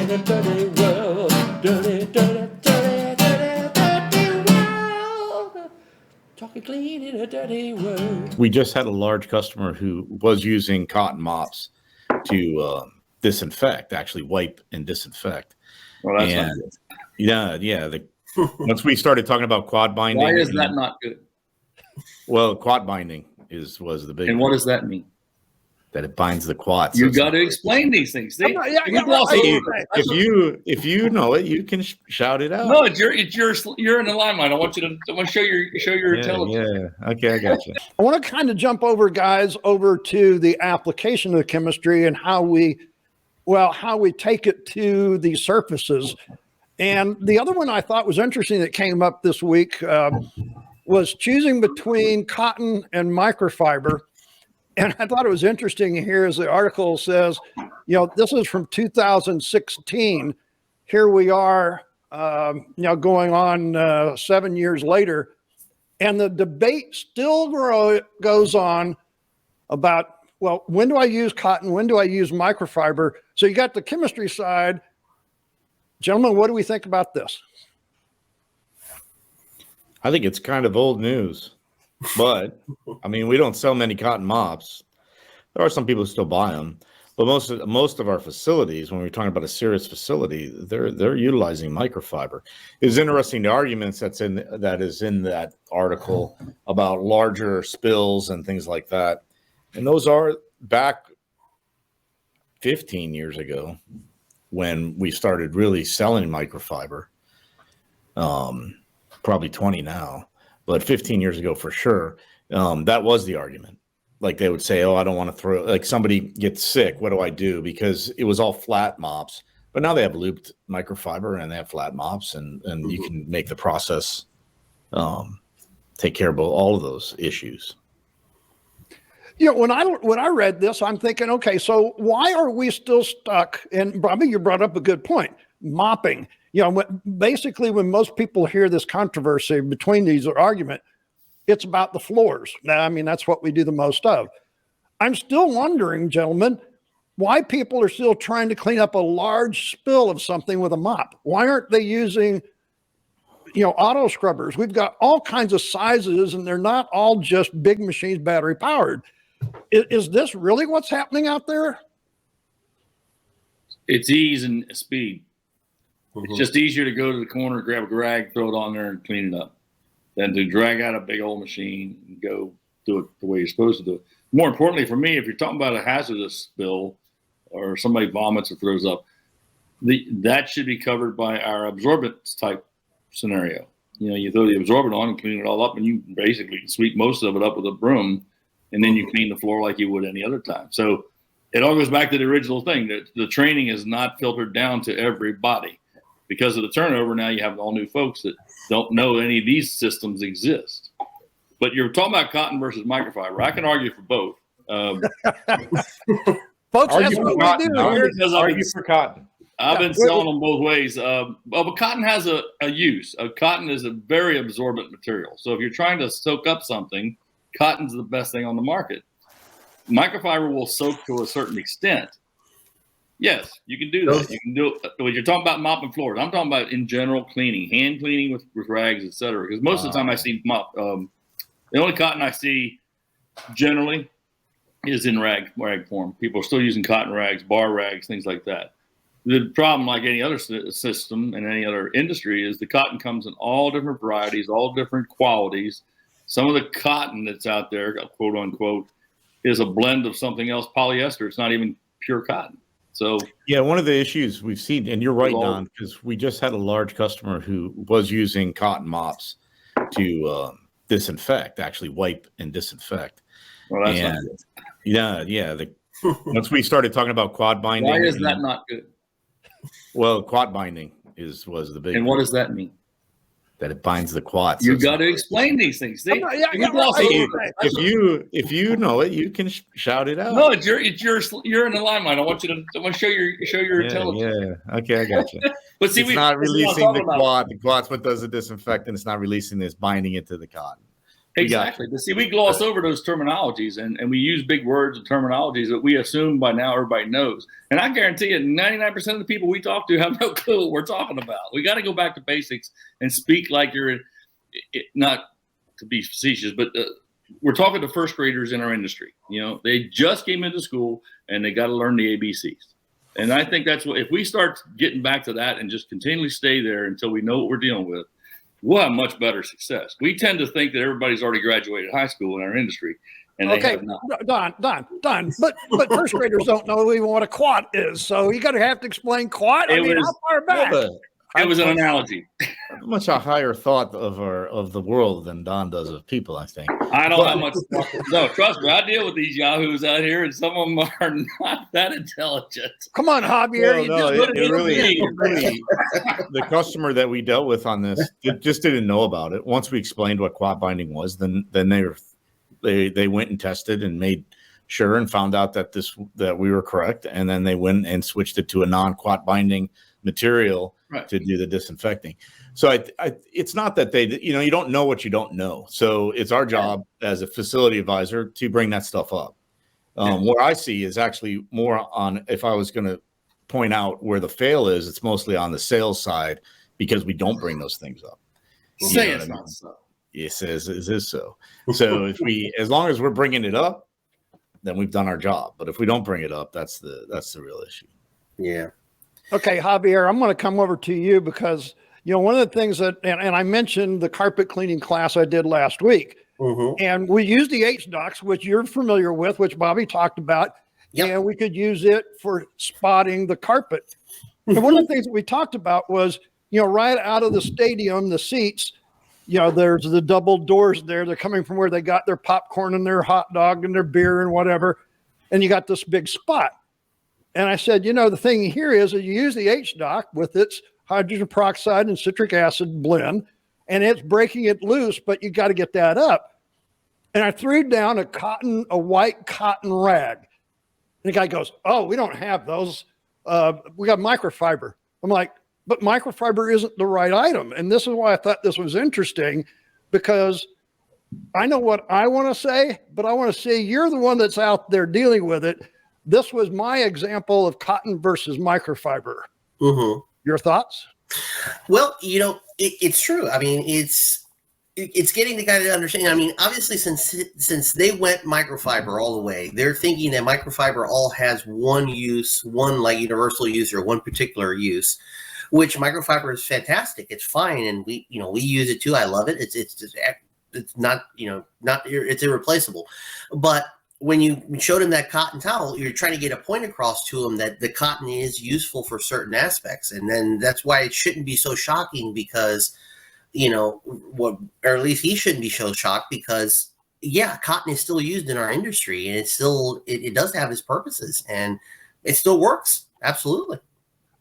in a dirty world. Dirty, dirty, dirty, dirty, dirty world. Talking clean in a dirty world. We just had a large customer who was using cotton mops to disinfect, actually wipe and disinfect. Well, that's not good. Yeah. Once we started talking about quad binding. Why is that not good? Well, quad binding was the big. And what does that mean? That it binds the quads. You got to explain these things. See? If you know it, you can shout it out. No, you're in the limelight. I want to show your intelligence. Yeah. Okay, I got you. I want to kind of jump over, guys, over to the application of chemistry and how we take it to the surfaces. And the other one I thought was interesting that came up this week was choosing between cotton and microfiber. And I thought it was interesting here as the article says, this is from 2016. Here we are, going on 7 years later. And the debate still goes on about, well, when do I use cotton? When do I use microfiber? So you got the chemistry side. Gentlemen, what do we think about this? I think it's kind of old news. But I mean, we don't sell many cotton mops. There are some people who still buy them, but most of our facilities, when we're talking about a serious facility, they're utilizing microfiber. It's interesting the arguments that is in that article about larger spills and things like that, and those are back 15 years ago when we started really selling microfiber. Probably 20 now. But 15 years ago, for sure, that was the argument. Like they would say, oh, I don't want to throw, like somebody gets sick. What do I do? Because it was all flat mops. But now they have looped microfiber and they have flat mops and you can make the process take care of all of those issues. When I read this, I'm thinking, okay, so why are we still stuck? And Bobby, you brought up a good point, mopping. Basically, when most people hear this controversy between these argument, it's about the floors. Now, I mean, that's what we do the most of. I'm still wondering, gentlemen, why people are still trying to clean up a large spill of something with a mop. Why aren't they using, auto scrubbers? We've got all kinds of sizes, and they're not all just big machines, battery powered. Is this really what's happening out there? It's ease and speed. It's just easier to go to the corner, grab a rag, throw it on there, and clean it up than to drag out a big old machine and go do it the way you're supposed to do it. More importantly for me, if you're talking about a hazardous spill or somebody vomits or throws up, that should be covered by our absorbent type scenario. You throw the absorbent on and clean it all up, and you basically sweep most of it up with a broom, and then you clean the floor like you would any other time. So it all goes back to the original thing, that the training is not filtered down to everybody. Because of the turnover, now you have all new folks that don't know any of these systems exist. But you're talking about cotton versus microfiber. I can argue for both. Folks, that's what we do. Argue for cotton. I've been selling them both ways. But cotton has a use. Cotton is a very absorbent material. So if you're trying to soak up something, cotton's the best thing on the market. Microfiber will soak to a certain extent. Yes, you can do that. You can do it. When you're talking about mopping floors, I'm talking about in general cleaning, hand cleaning with rags, et cetera. Because most of the time I see mop. The only cotton I see generally is in rag form. People are still using cotton rags, bar rags, things like that. The problem, like any other system and any other industry, is the cotton comes in all different varieties, all different qualities. Some of the cotton that's out there, quote unquote, is a blend of something else, polyester. It's not even pure cotton. So yeah, one of the issues we've seen, and you're right, Don, because we just had a large customer who was using cotton mops to disinfect, actually wipe and disinfect. Well, that's not good. Yeah. Once we started talking about quad binding. Why is that not good? Well, quad binding was the big. And what does that mean? That it binds the quads. You got to explain these things. See? If you know it, you can shout it out. No, you're in the limelight. I want to show your intelligence. Yeah. Okay, I got you. But see, it's not releasing the quad. The quad's what does the disinfectant. It's not releasing this, binding it to the cotton. Exactly. But see, we gloss over those terminologies and we use big words and terminologies that we assume by now everybody knows. And I guarantee you, 99% of the people we talk to have no clue what we're talking about. We got to go back to basics and speak like you're not to be facetious, but we're talking to first graders in our industry. You know, they just came into school and they got to learn the ABCs. And I think that's what, if we start getting back to that and just continually stay there until we know what we're dealing with, we'll have much better success. We tend to think that everybody's already graduated high school in our industry, and they have not. Don. But first graders don't know even what a quat is, so you got to have to explain quat. I mean, how far back? It was an analogy. Much a higher thought of the world than Don does of people, I think. I don't have much. No, trust me, I deal with these yahoos out here, and some of them are not that intelligent. Come on, Javier. Really, the customer that we dealt with on this just didn't know about it. Once we explained what quat binding was, then they went and tested and made sure and found out that we were correct, and then they went and switched it to a non-quat binding material to do the disinfecting. So it's not that you don't know what you don't know. So it's our job as a facility advisor to bring that stuff up. What I see is actually more on, if I was going to point out where the fail is, it's mostly on the sales side because we don't bring those things up. Say it's not so. Yes, it is so. So as long as we're bringing it up, then we've done our job. But if we don't bring it up, that's the real issue. Yeah. Okay, Javier, I'm going to come over to you because, one of the things that, and I mentioned the carpet cleaning class I did last week, and we used the HDocs, which you're familiar with, which Bobby talked about, and we could use it for spotting the carpet. And one of the things that we talked about was, right out of the stadium, the seats, there's the double doors there. They're coming from where they got their popcorn and their hot dog and their beer and whatever, and you got this big spot. And I said, the thing here is that you use the HDoc with its hydrogen peroxide and citric acid blend, and it's breaking it loose, but you got to get that up. And I threw down a white cotton rag. And the guy goes, "Oh, we don't have those. We got microfiber." I'm like, but microfiber isn't the right item. And this is why I thought this was interesting, because I know what I want to say, but I want to say you're the one that's out there dealing with it. This was my example of cotton versus microfiber. Your thoughts? Well, it's true. I mean, it's getting the guy to understand. I mean, obviously, since they went microfiber all the way, they're thinking that microfiber all has one use, one like universal use or one particular use, which microfiber is fantastic. It's fine, and we use it too. I love it. It's not it's irreplaceable, but when you showed him that cotton towel, you're trying to get a point across to him that the cotton is useful for certain aspects. And then that's why it shouldn't be so shocking because, or at least he shouldn't be so shocked because, cotton is still used in our industry and it does have its purposes and it still works. Absolutely.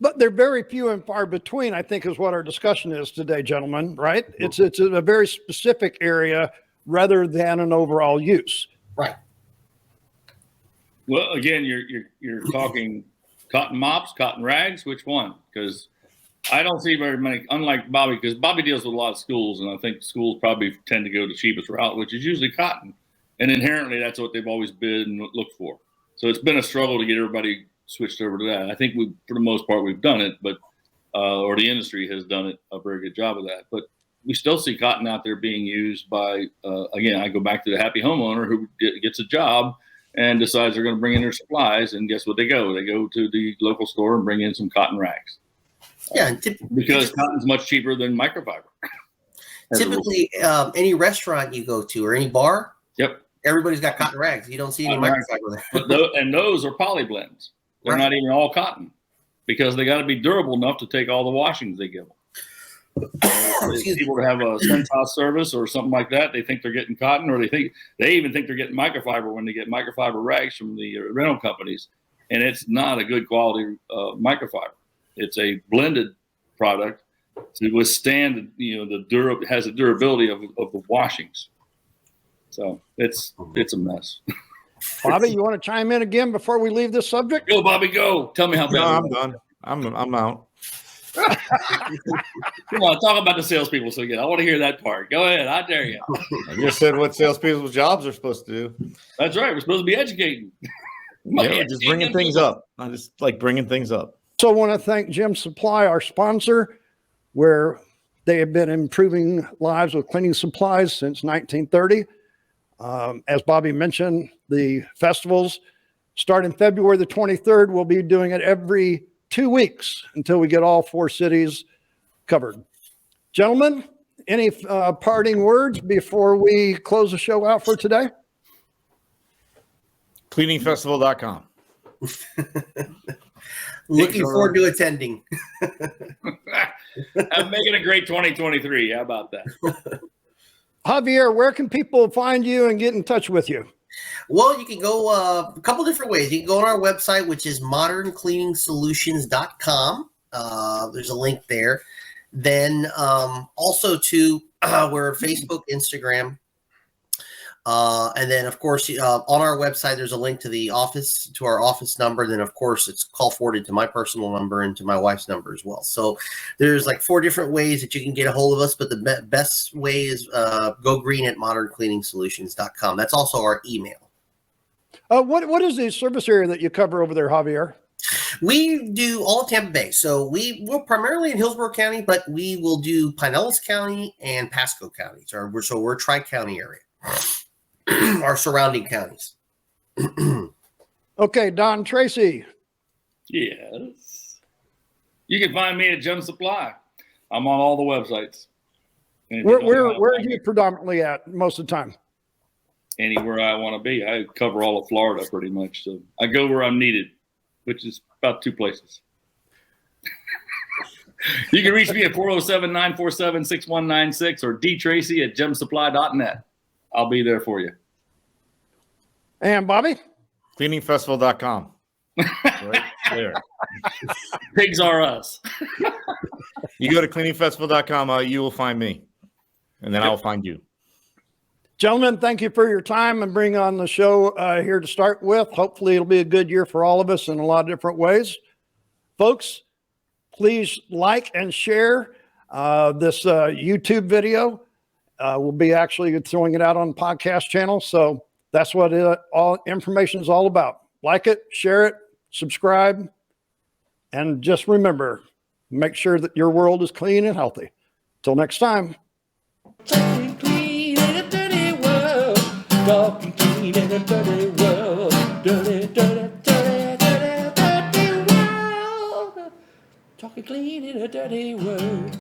But they're very few and far between, I think, is what our discussion is today, gentlemen, right? It's a very specific area rather than an overall use. Right. Well, again, you're talking cotton mops, cotton rags. Which one? Because I don't see very many. Unlike Bobby, because Bobby deals with a lot of schools, and I think schools probably tend to go the cheapest route, which is usually cotton. And inherently, that's what they've always bid and looked for. So it's been a struggle to get everybody switched over to that. I think for the most part, we've done it, but or the industry has done it a very good job of that. But we still see cotton out there being used by. Again, I go back to the happy homeowner who gets a job and decides they're going to bring in their supplies, and guess what they go? They go to the local store and bring in some cotton rags. Yeah, because cotton's much cheaper than microfiber. Typically, any restaurant you go to or any bar, everybody's got cotton rags. You don't see any microfiber there. And those are poly blends. They're not even all cotton because they got to be durable enough to take all the washings they give them. People that have a Centos service or something like that, they think they're getting cotton, or they even think they're getting microfiber when they get microfiber rags from the rental companies, and it's not a good quality microfiber. It's a blended product to withstand, has the durability of the washings. So it's a mess. Bobby, you want to chime in again before we leave this subject? Go, Bobby, go. Tell me how bad. No, I'm done. I'm out. Come on, talk about the salespeople. So again, I want to hear that part. Go ahead. I dare you. I just said what salespeople's jobs are supposed to do. That's right. We're supposed to be educating. Yeah, just bringing things up. I just like bringing things up. So I want to thank Jim Supply, our sponsor, where they have been improving lives with cleaning supplies since 1930. As Bobby mentioned, the festivals starting February the 23rd. We'll be doing it every 2 weeks until we get all 4 cities covered. Gentlemen, any parting words before we close the show out for today? Cleaningfestival.com. Looking forward to attending. I'm making a great 2023. How about that? Javier, where can people find you and get in touch with you? Well, you can go a couple different ways. You can go on our website, which is moderncleaningsolutions.com. There's a link there. Then also to we're Facebook, Instagram. And then, of course, on our website, there's a link to the office, to our office number. Then, of course, it's call forwarded to my personal number and to my wife's number as well. So there's like 4 different ways that you can get a hold of us. But the best way is go green at moderncleaningsolutions.com. That's also our email. What is the service area that you cover over there, Javier? We do all of Tampa Bay. So we're primarily in Hillsborough County, but we will do Pinellas County and Pasco County. So we're Tri-County area. Our surrounding counties. Okay, Don Tracy. Yes. You can find me at Gem Supply. I'm on all the websites. Where are you predominantly at most of the time? Anywhere I want to be. I cover all of Florida pretty much. So I go where I'm needed, which is about 2 places. You can reach me at 407-947-6196 or dtracy@gemsupply.net. I'll be there for you. And Bobby? Cleaningfestival.com. Right there. Pigs are us. You go to cleaningfestival.com, you will find me. And then I'll find you. Gentlemen, thank you for your time and bringing on the show here to start with. Hopefully it'll be a good year for all of us in a lot of different ways. Folks, please like and share this YouTube video. We'll be actually throwing it out on the podcast channel. So that's what all information is all about. Like it, share it, subscribe, and just remember, make sure that your world is clean and healthy. Till next time. Talking clean in a dirty world. Talking clean in a dirty world. Dirty, dirty, dirty, dirty, dirty world. Talking clean in a dirty world.